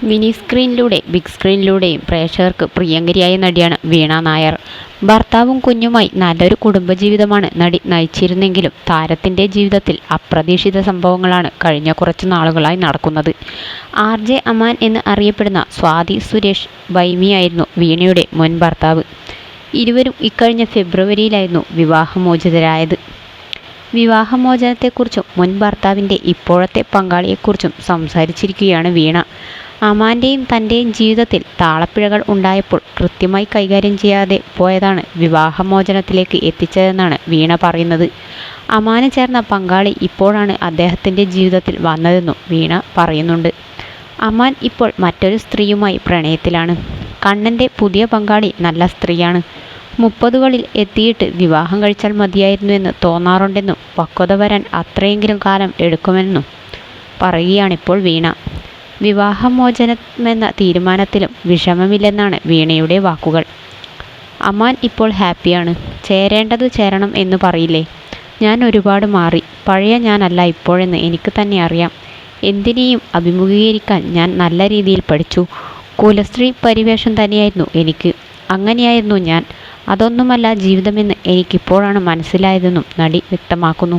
Mini സ്ക്രീനിലൂടെ big സ്ക്രീനിലൂടെയും പ്രേക്ഷകർക്ക് പ്രിയങ്കരിയായ നടിയാണ് വീണ നായർ. ഭർത്താവും കുഞ്ഞുമായി നല്ലൊരു കുടുംബജീവിതമാണ് നടി നയിച്ചിരുന്നെങ്കിലും താരത്തിൻ്റെ ജീവിതത്തിൽ അപ്രതീക്ഷിത സംഭവങ്ങളാണ് കഴിഞ്ഞ കുറച്ചു നാളുകളായി നടക്കുന്നത്. RJ അമാൻ എന്ന് അറിയപ്പെടുന്ന സ്വാതി സുരേഷ് ബൈമിയായിരുന്നു വീണയുടെ മുൻ ഭർത്താവ്. ഇരുവരും ഇക്കഴിഞ്ഞ ഫെബ്രുവരിയിലായിരുന്നു വിവാഹമോചിതരായത്. വിവാഹമോചനത്തെക്കുറിച്ചും മുൻ ഭർത്താവിൻ്റെ ഇപ്പോഴത്തെ പങ്കാളിയെക്കുറിച്ചും സംസാരിച്ചിരിക്കുകയാണ് വീണ. അമാൻ്റെയും തൻ്റെയും ജീവിതത്തിൽ താളപ്പിഴകൾ ഉണ്ടായപ്പോൾ കൃത്യമായി കൈകാര്യം ചെയ്യാതെ പോയതാണ് വിവാഹമോചനത്തിലേക്ക് എത്തിച്ചതെന്നാണ് വീണ പറയുന്നത്. അമാന് ചേർന്ന പങ്കാളി ഇപ്പോഴാണ് അദ്ദേഹത്തിൻ്റെ ജീവിതത്തിൽ വന്നതെന്നും വീണ പറയുന്നുണ്ട്. അമാൻ ഇപ്പോൾ മറ്റൊരു സ്ത്രീയുമായി പ്രണയത്തിലാണ്. കണ്ണൻ്റെ പുതിയ പങ്കാളി നല്ല സ്ത്രീയാണ്. 30കളിൽ എത്തിയിട്ട് വിവാഹം കഴിച്ചാൽ മതിയായിരുന്നുവെന്ന് തോന്നാറുണ്ടെന്നും പക്വത വരാൻ അത്രയെങ്കിലും കാലം എടുക്കുമെന്നും പറയുകയാണിപ്പോൾ വീണ. വിവാഹമോചനമെന്ന തീരുമാനത്തിലും വിഷമമില്ലെന്നാണ് വീണയുടെ വാക്കുകൾ. അമാൻ ഇപ്പോൾ ഹാപ്പിയാണ്. ചേരേണ്ടത് ചേരണം എന്ന് പറയില്ലേ, ഞാൻ ഒരുപാട് മാറി. പഴയ ഞാനല്ല ഇപ്പോഴെന്ന് എനിക്ക് തന്നെ അറിയാം. എന്തിനേയും അഭിമുഖീകരിക്കാൻ ഞാൻ നല്ല രീതിയിൽ പഠിച്ചു. കുലസ്ത്രീ പരിവേഷം തന്നെയായിരുന്നു എനിക്ക്. അങ്ങനെയായിരുന്നു ഞാൻ. അതൊന്നുമല്ല ജീവിതമെന്ന് എനിക്കിപ്പോഴാണ് മനസ്സിലായതെന്നും നടി വ്യക്തമാക്കുന്നു.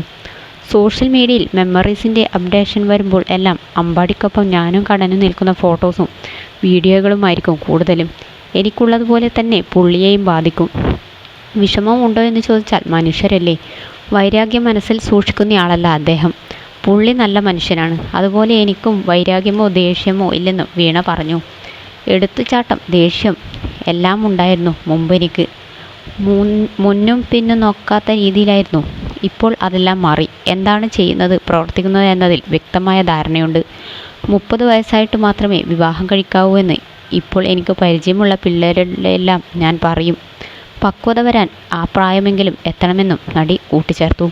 സോഷ്യൽ മീഡിയയിൽ മെമ്മറീസിൻ്റെ അപ്ഡേഷൻ വരുമ്പോൾ എല്ലാം അമ്പാടിക്കൊപ്പം ഞാനും കടന്നു നിൽക്കുന്ന ഫോട്ടോസും വീഡിയോകളുമായിരിക്കും കൂടുതലും. എനിക്കുള്ളതുപോലെ തന്നെ പുള്ളിയെയും ബാധിക്കും. വിഷമം ഉണ്ടോ എന്ന് ചോദിച്ചാൽ മനുഷ്യരല്ലേ, വൈരാഗ്യം മനസ്സിൽ സൂക്ഷിക്കുന്നയാളല്ല അദ്ദേഹം. പുള്ളി നല്ല മനുഷ്യനാണ്. അതുപോലെ എനിക്കും വൈരാഗ്യമോ ദേഷ്യമോ ഇല്ലെന്നും വീണ പറഞ്ഞു. എടുത്തുചാട്ടം, ദേഷ്യം എല്ലാം ഉണ്ടായിരുന്നു മുമ്പെനിക്ക്. മുന്നും പിന്നും നോക്കാത്ത രീതിയിലായിരുന്നു. ഇപ്പോൾ അതെല്ലാം മാറി. എന്താണ് ചെയ്യുന്നത്, പ്രവർത്തിക്കുന്നത് എന്നതിൽ വ്യക്തമായ ധാരണയുണ്ട്. 30 വയസ്സായിട്ട് മാത്രമേ വിവാഹം കഴിക്കാവൂ എന്ന് ഇപ്പോൾ എനിക്ക് പരിചയമുള്ള പിള്ളേരെല്ലാം ഞാൻ പറയും. പക്വത വരാൻ ആ പ്രായമെങ്കിലും എത്തണമെന്നും നടി കൂട്ടിച്ചേർത്തു.